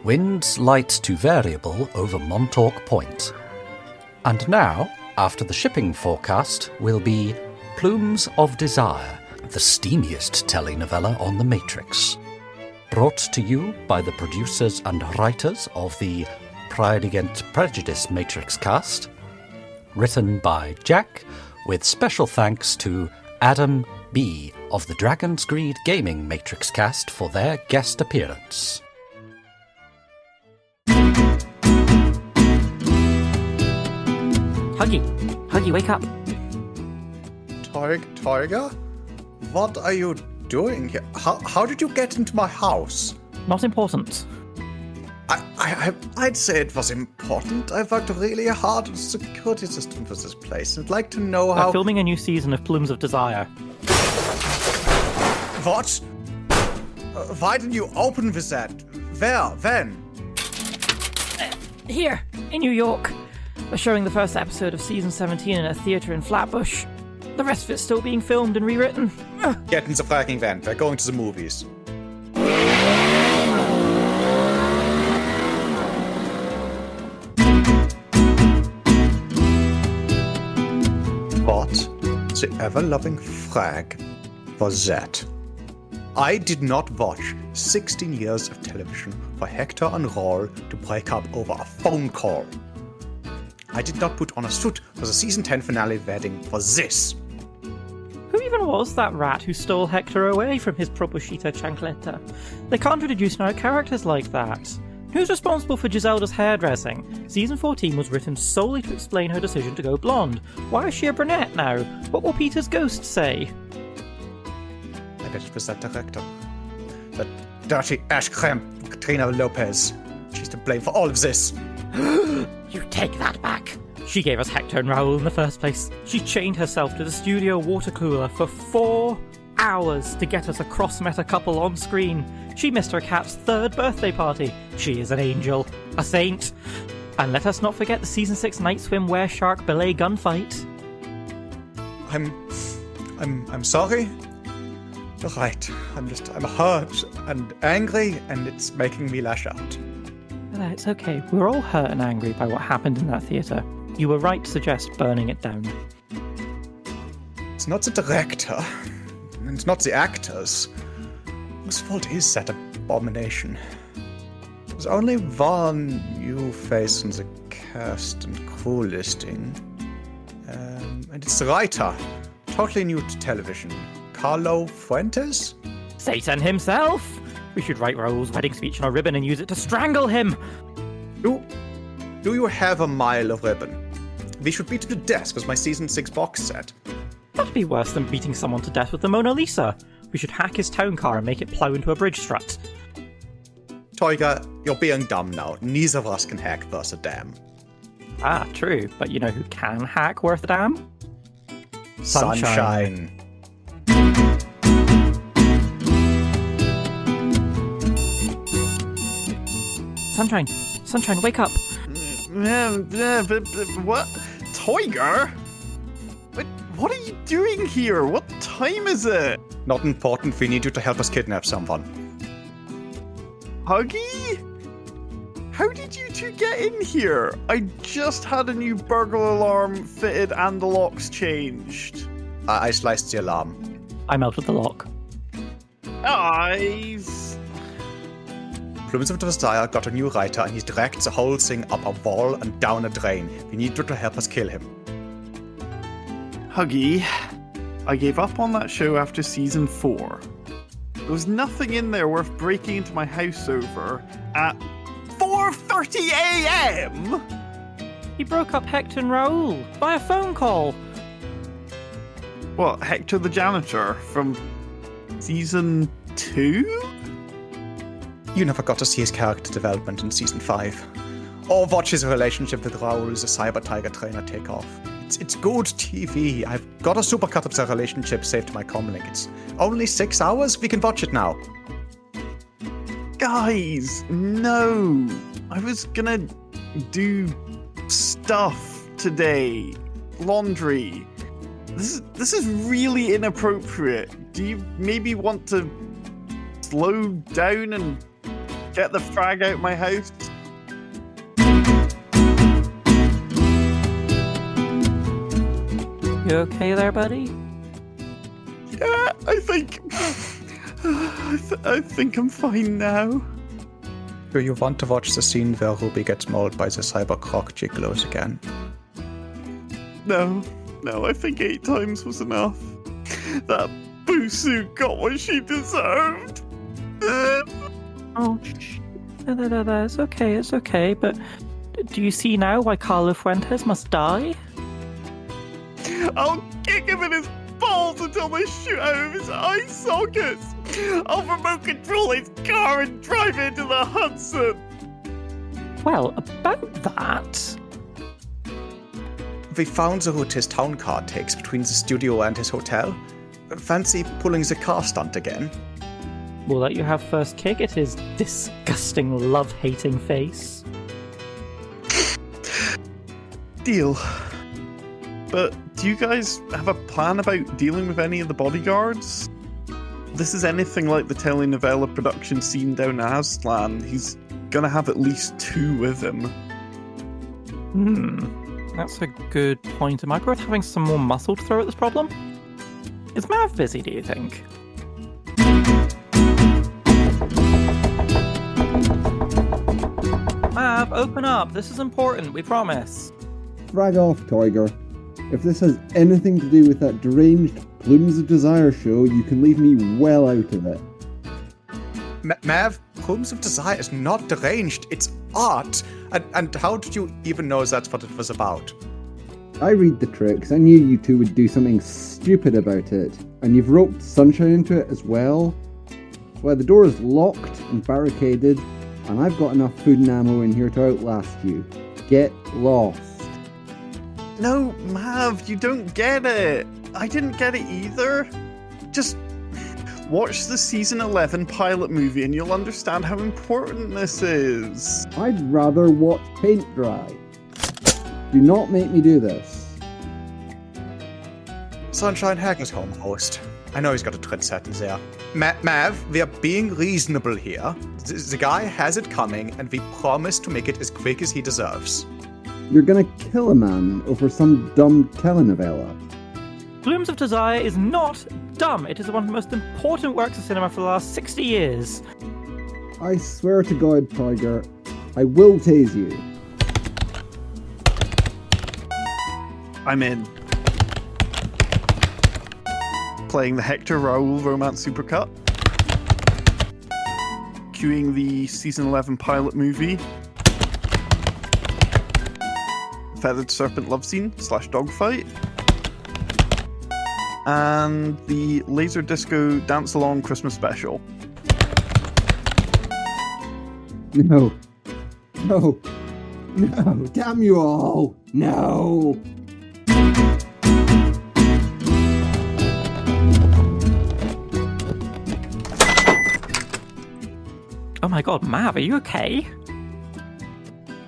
Winds light to variable over Montauk Point. And now, after the shipping forecast, will be Plumes of Desire, the steamiest telenovela on the Matrix. Brought to you by the producers and writers of the Pride Against Prejudice Matrix cast. Written by Jack, with special thanks to Adam B. of the Dragon's Greed Gaming Matrix cast for their guest appearance. Huggy, wake up. Toyger? What are you doing here? How did you get into my house? Not important. I'd say it was important. I worked really hard on the security system for this place. I'd like to know how... They're filming a new season of Plumes of Desire. What? Why didn't you open with that? Where? When? Here, in New York. They're showing the first episode of Season 17 in a theatre in Flatbush. The rest of it's still being filmed and rewritten. Get in the fucking van. We're going to the movies. What the ever-loving frag was that? I did not watch 16 years of television for Hector and Raul to break up over a phone call. I did not put on a suit for the season 10 finale wedding for this. Who even was that rat who stole Hector away from his Probushita Chancleta? They can't introduce now characters like that. Who's responsible for Giselda's hairdressing? Season 14 was written solely to explain her decision to go blonde. Why is she a brunette now? What will Peter's ghost say? I bet it was that director. That dirty ash cramp, Katrina Lopez. She's to blame for all of this. You take that back. She gave us Hector and Raul in the first place. She chained herself to the studio water cooler for 4 hours to get us a cross-meta couple on screen. She missed her cat's 3rd birthday party. She is an angel. A saint. And let us not forget the Season 6 Night Swim Were Shark Belay gunfight. I'm sorry. You're right. I'm hurt and angry, and it's making me lash out. No, it's okay. We were all hurt and angry by what happened in that theatre. You were right to suggest burning it down. It's not the director, and it's not the actors. Whose fault is that abomination? There's only one new face on the cast and crew listing. And it's the writer, totally new to television, Carlo Fuentes? Satan himself! We should write Raul's wedding speech on a ribbon and use it to strangle him! Do you have a mile of ribbon? We should beat him to death with my Season 6 box set. That'd be worse than beating someone to death with the Mona Lisa. We should hack his town car and make it plough into a bridge strut. Toyger, you're being dumb now. Neither of us can hack worth a damn. Ah, true. But you know who can hack worth a damn? Sunshine. Sunshine, wake up. What? Toyger? What are you doing here? What time is it? Not important, we need you to help us kidnap someone. Huggy? How did you two get in here? I just had a new burglar alarm fitted and the locks changed. I sliced the alarm. I'm out of the lock. Eyes. Plumes of Desire got a new writer and he dragged the whole thing up a wall and down a drain. We need you to help us kill him. Huggy, I gave up on that show after Season 4. There was nothing in there worth breaking into my house over at 4:30 a.m. He broke up Hector and Raul by a phone call. What, Hector the janitor from Season 2? You never got to see his character development in Season 5. Or watch his relationship with Raul, the Cyber Tiger trainer, take off. It's good TV. I've got a supercut of their relationship saved to my comlink. It's only 6 hours. We can watch it now. Guys, no. I was gonna do stuff today. Laundry. This is really inappropriate. Do you maybe want to slow down and get the frag out of my house? You okay there, buddy? Yeah, I think I'm fine now. Do you want to watch the scene where Rubi gets mauled by the cyber croc gigolos again? No, I think 8 times was enough. That Busu got what she deserved. Oh, no, it's okay, but do you see now why Carlo Fuentes must die? I'll kick him in his balls until they shoot out of his eye sockets. I'll remote control his car and drive into the Hudson. Well, about that... We found the route his town car takes between the studio and his hotel. Fancy pulling the car stunt again? We'll let you have first kick at his disgusting, love-hating face. Deal. But do you guys have a plan about dealing with any of the bodyguards? This is anything like the telenovela production scene down in Aztlan. He's gonna have at least 2 with him. That's a good point. Am I worth having some more muscle to throw at this problem? Is Mav busy, do you think? Mav, open up. This is important, we promise. Frag off, Toyger. If this has anything to do with that deranged Plumes of Desire show, you can leave me well out of it. Mav, Plumes of Desire is not deranged, it's art. And how did you even know that's what it was about? I read the tricks. I knew you two would do something stupid about it. And you've roped Sunshine into it as well. That's why the door is locked and barricaded, and I've got enough food and ammo in here to outlast you. Get lost. No, Mav, you don't get it. I didn't get it either. Just watch the season 11 pilot movie and you'll understand how important this is. I'd rather watch paint dry. Do not make me do this. Sunshine Hacker's home host. I know he's got a trend set in there. Mav, we are being reasonable here. The guy has it coming, and we promise to make it as quick as he deserves. You're gonna kill a man over some dumb telenovela. Plumes of Desire is not dumb. It is one of the most important works of cinema for the last 60 years. I swear to God, Toyger, I will tase you. I'm in. Playing the Hector Raul romance supercut. Cueing the season 11 pilot movie. Feathered serpent love scene / dogfight. And the laser disco dance along Christmas special. No, damn you all, no. Oh my god, Mav, are you okay?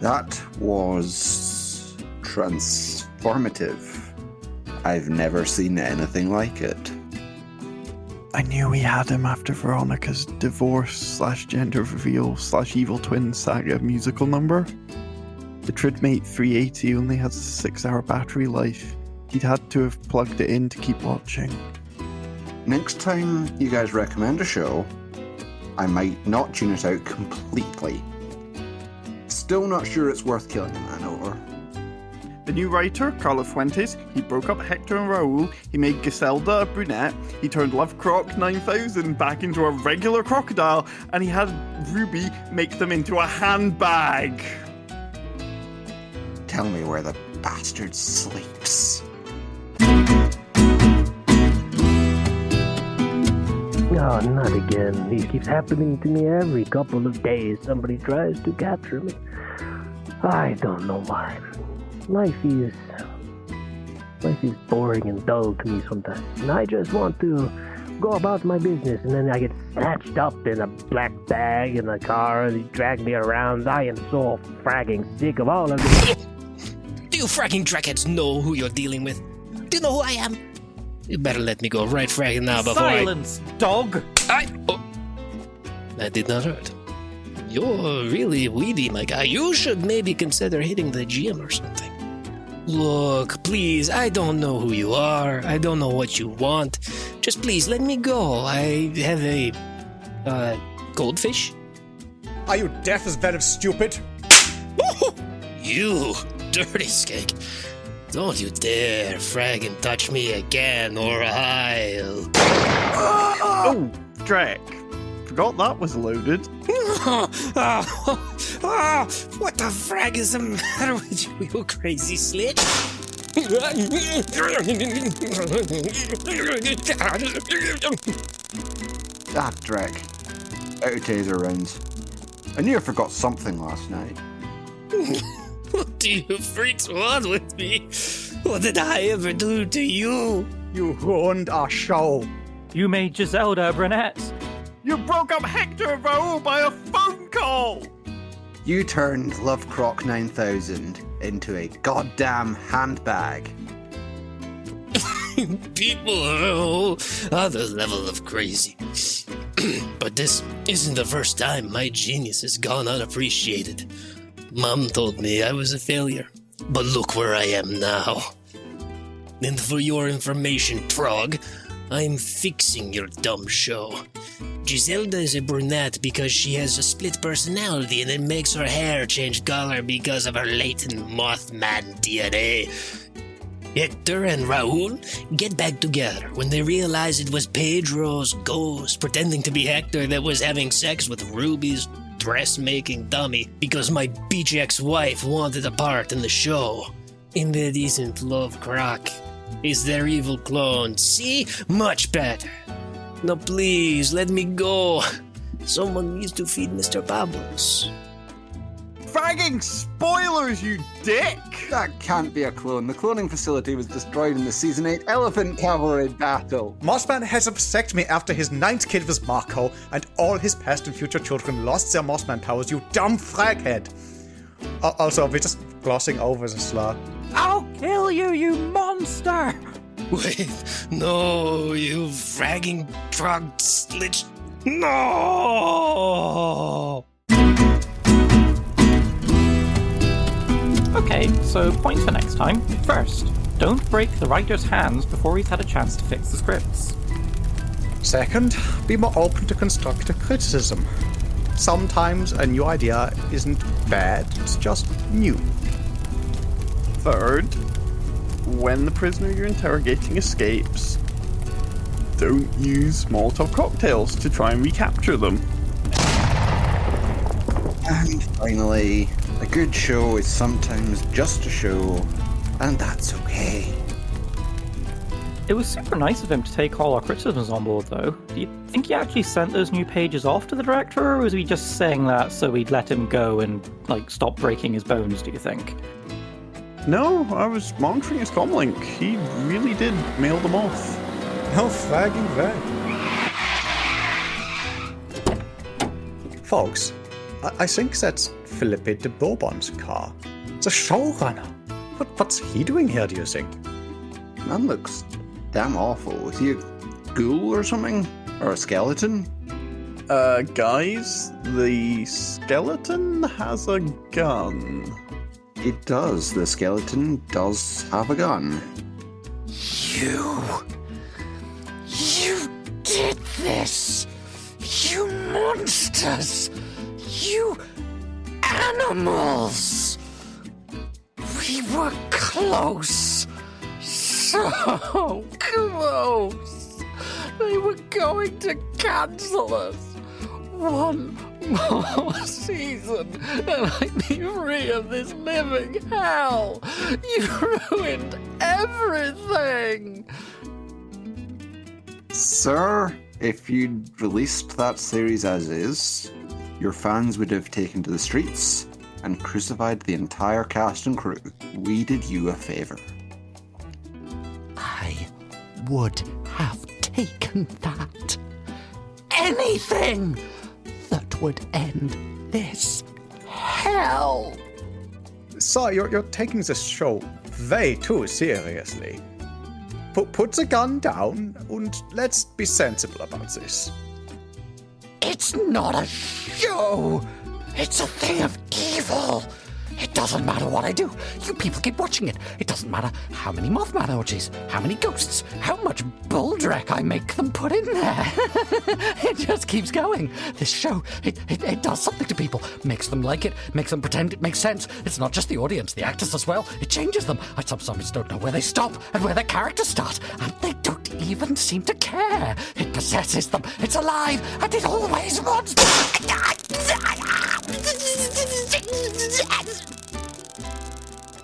That was transformative. I've never seen anything like it. I knew we had him after Veronica's divorce / gender reveal / evil twin saga musical number. The Tridmate 380 only has a 6-hour battery life. He'd had to have plugged it in to keep watching. Next time you guys recommend a show, I might not tune it out completely. Still not sure it's worth killing a man over. The new writer, Carlo Fuentes, he broke up Hector and Raul, he made Giselda a brunette, he turned Love Croc 9000 back into a regular crocodile, and he had Rubi make them into a handbag. Tell me where the bastard sleeps. Oh, not again. This keeps happening to me every couple of days. Somebody tries to capture me. I don't know why. Life is boring and dull to me sometimes. And I just want to go about my business, and then I get snatched up in a black bag in a car, and they drag me around. I am so fragging sick of all of this. Do you fragging drackheads know who you're dealing with? Do you know who I am? You better let me go right fragging now before Silence, dog! That did not hurt. You're really weedy, my guy. You should maybe consider hitting the gym or something. Look, please, I don't know who you are. I don't know what you want. Just please, let me go. I have a, goldfish? Are you deaf as well as stupid? You dirty skank. Don't you dare frag touch me again, or I'll... Oh, Drek. Forgot that was loaded. What the frag is the matter with you, you crazy slit? Ah, Drek. Out of taser rounds. I knew I forgot something last night. What do you freaks want with me? What did I ever do to you? You ruined our show. You made Giselda a brunette. You broke up Hector and Raul by a phone call! You turned Love Croc 9000 into a goddamn handbag. People are a whole other level of crazy. But this isn't the first time my genius has gone unappreciated. Mom told me I was a failure, but look where I am now. And for your information, Trog, I'm fixing your dumb show. Giselda is a brunette because she has a split personality and it makes her hair change color because of her latent mothman DNA. Hector and Raul get back together when they realize it was Pedro's ghost pretending to be Hector that was having sex with Rubi's dressmaking dummy because my beach ex-wife wanted a part in the show. And that isn't Love Croc. Is their evil clone. See? Much better. Now please, let me go. Someone needs to feed Mr. Pablos. Fragging spoilers, you dick! That can't be a clone. The cloning facility was destroyed in the Season 8 Elephant Cavalry battle. Mossman has a vasectomy after his 9th kid was Marco, and all his past and future children lost their Mossman powers, you dumb fraghead. Also, we're just glossing over the slur. I'll kill you, you monster! Wait, no, you fragging drug slitch. No! Okay, so points for next time. First, don't break the writer's hands before he's had a chance to fix the scripts. Second, be more open to constructive criticism. Sometimes a new idea isn't bad, it's just new. Third, when the prisoner you're interrogating escapes, don't use Molotov cocktails to try and recapture them. And finally, a good show is sometimes just a show, and that's okay. It was super nice of him to take all our criticisms on board, though. Do you think he actually sent those new pages off to the director, or was he just saying that so we'd let him go and, stop breaking his bones, do you think? No, I was monitoring his comlink. He really did mail them off. No fragging there. Folks, I think that's Philippe de Bourbon's car. The showrunner. What's he doing here, do you think? Man looks damn awful. Is he a ghoul or something? Or a skeleton? Guys, the skeleton has a gun. It does. The skeleton does have a gun. You did this! You monsters! You animals! We were close. So close. They were going to cancel us. One more season and I'd be free of this living hell. You ruined everything. Sir, if you'd released that series as is, your fans would have taken to the streets and crucified the entire cast and crew. We did you a favor. I would have taken that. Anything that would end this hell. Sir, you're taking this show way too seriously. Put the gun down and let's be sensible about this. It's It's not a show. It's a thing of evil. It doesn't matter what I do. You people keep watching it. It doesn't matter how many Mothman orgies, how many ghosts, how much bulldrek I make them put in there. It just keeps going. This show, it does something to people. Makes them like it, makes them pretend it makes sense. It's not just the audience, the actors as well. It changes them. I sometimes don't know where they stop and where their characters start. And they don't even seem to care. It possesses them. It's alive. And it always wants...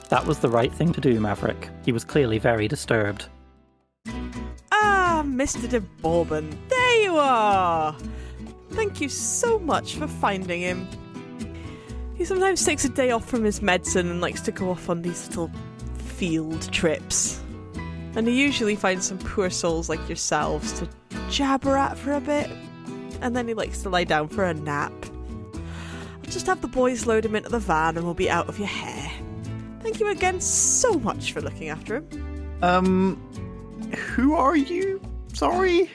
That was the right thing to do, Maverick. He was clearly very disturbed. Ah, Mr. de Bourbon, there you are! Thank you so much for finding him. He sometimes takes a day off from his medicine and likes to go off on these little field trips. And he usually finds some poor souls like yourselves to jabber at for a bit, and then he likes to lie down for a nap. I'll just have the boys load him into the van and we'll be out of your hair. Thank you again so much for looking after him. Who are you? Sorry?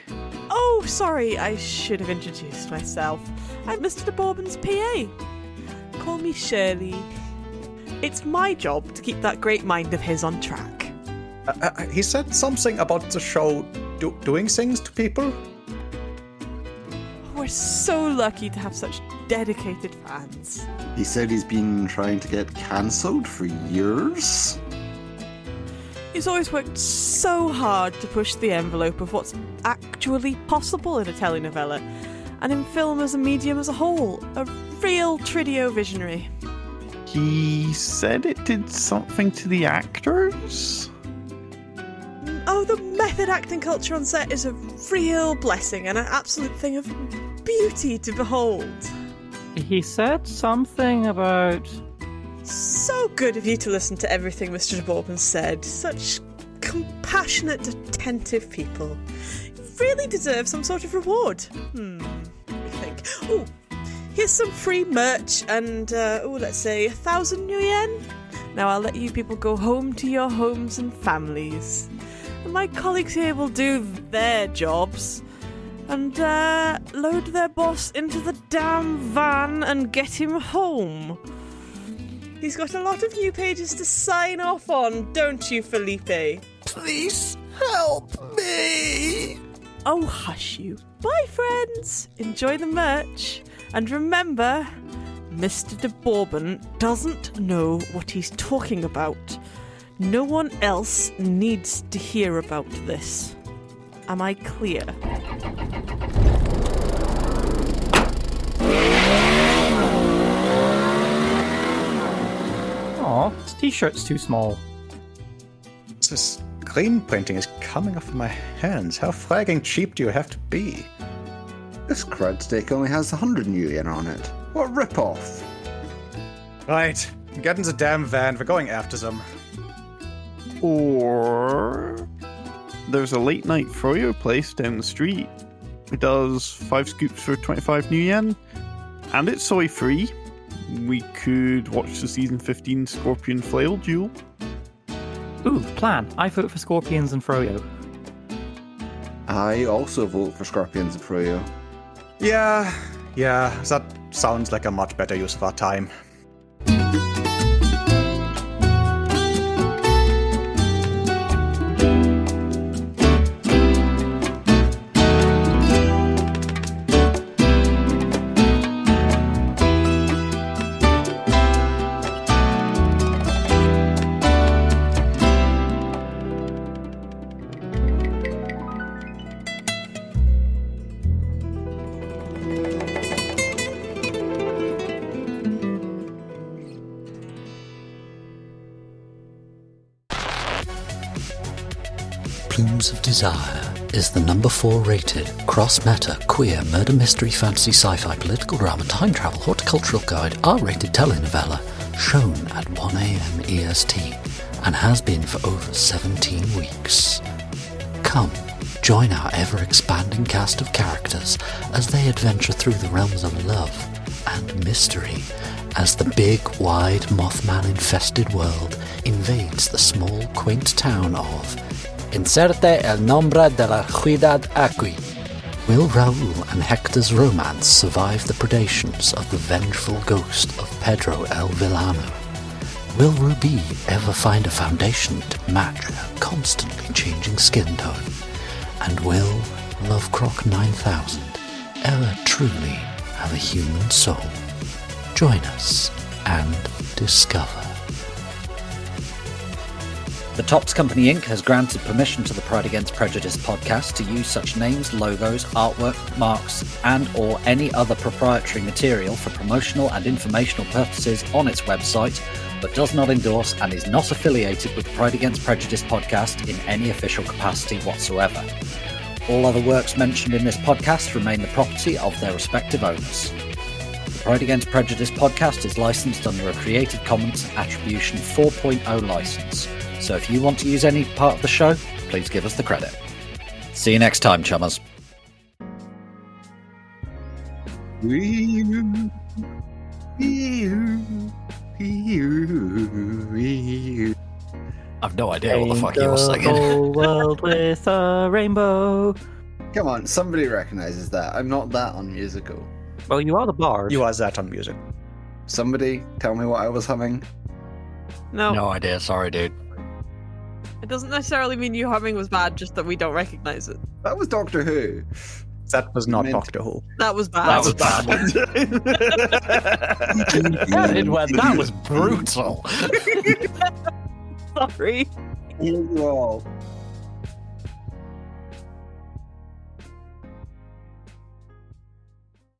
Oh, sorry, I should have introduced myself. I'm Mr. de Bourbon's PA. Call me Shirley. It's my job to keep that great mind of his on track. He said something about the show doing things to people. We're so lucky to have such dedicated fans. He said he's been trying to get cancelled for years. He's always worked so hard to push the envelope of what's actually possible in a telenovela, and in film as a medium as a whole. A real Tridio visionary. He said it did something to the actors? Oh, the method acting culture on set is a real blessing and an absolute thing of beauty to behold. He said something about... So good of you to listen to everything Mr. de Bourbon said. Such compassionate, attentive people. You really deserve some sort of reward. Let me think. Oh, here's some free merch and, let's say 1,000 new yen. Now I'll let you people go home to your homes and families. And my colleagues here will do their jobs and load their boss into the damn van and get him home. He's got a lot of new pages to sign off on, don't you, Felipe? Please help me. Oh, hush you. Bye, friends. Enjoy the merch. And remember, Mr. de Bourbon doesn't know what he's talking about. No one else needs to hear about this. Am I clear? Aw, his t-shirt's too small. This green printing is coming off of my hands. How fragging cheap do you have to be? This crud stick only has 100 new yen on it. What rip-off? Right, get in the damn van. We're going after them. Or there's a late night froyo place down the street. It does 5 scoops for 25 new yen, and it's soy free. We could watch the season 15 Scorpion Flail duel. Ooh, plan. I vote for Scorpions and Froyo. I also vote for Scorpions and Froyo. Yeah, that sounds like a much better use of our time. Plumes of Desire is the number 4 rated, cross-meta, queer, murder mystery, fantasy, sci-fi, political drama, time travel, horticultural guide, R-rated telenovela, shown at 1 AM EST, and has been for over 17 weeks. Come, join our ever-expanding cast of characters as they adventure through the realms of love and mystery as the big, wide, Mothman-infested world invades the small, quaint town of Inserte el nombre de la ciudad aquí. Will Raul and Hector's romance survive the predations of the vengeful ghost of Pedro El Villano? Will Rubi ever find a foundation to match her constantly changing skin tone? And will Love Croc 9000 ever truly have a human soul? Join us and discover. The Tops Company Inc. has granted permission to the Pride Against Prejudice podcast to use such names, logos, artwork, marks, and or any other proprietary material for promotional and informational purposes on its website, but does not endorse and is not affiliated with the Pride Against Prejudice podcast in any official capacity whatsoever. All other works mentioned in this podcast remain the property of their respective owners. The Pride Against Prejudice podcast is licensed under a Creative Commons Attribution 4.0 license. So if you want to use any part of the show, please give us the credit. See you next time, chummers. I've no idea what the fuck you were singing. Whole world with a rainbow. Come on, somebody recognises that. I'm not that unmusical. Well, you are the bard. You are that on music. Somebody tell me what I was humming. No idea, sorry, dude. It doesn't necessarily mean you humming was bad, just that we don't recognise it. That was Doctor Who. That was not Doctor Who. That was bad. That was bad. That was brutal. Sorry. You all.